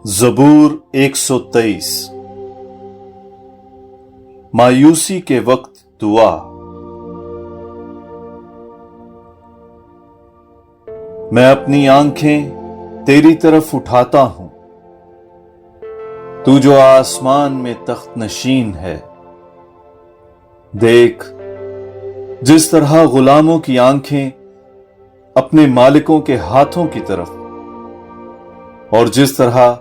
ज़बूर 123। मायूसी के वक्त दुआ। मैं अपनी आंखें तेरी तरफ उठाता हूं, तू जो आसमान में तख्त नशीन है। देख, जिस तरह गुलामों की आंखें अपने मालिकों के हाथों की तरफ और जिस तरह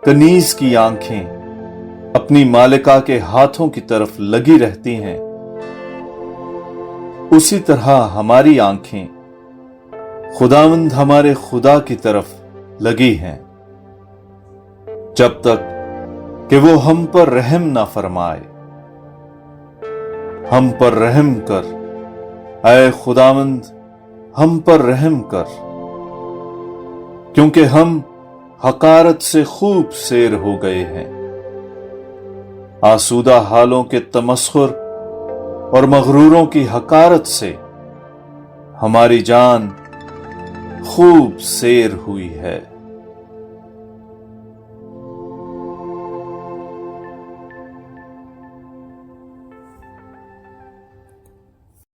कनीज की आंखें अपनी मालिका के हाथों की तरफ लगी रहती हैं, उसी तरह हमारी आंखें खुदावंद हमारे खुदा की तरफ लगी हैं, जब तक कि वो हम पर रहम ना फरमाए। हम पर रहम कर, ऐ खुदावंद, हम पर रहम कर, क्योंकि हम हकारत से खूब सेर हो गए हैं। आसूदा हालों के तमस्खुर और मगरूरों की हकारत से हमारी जान खूब सेर हुई है।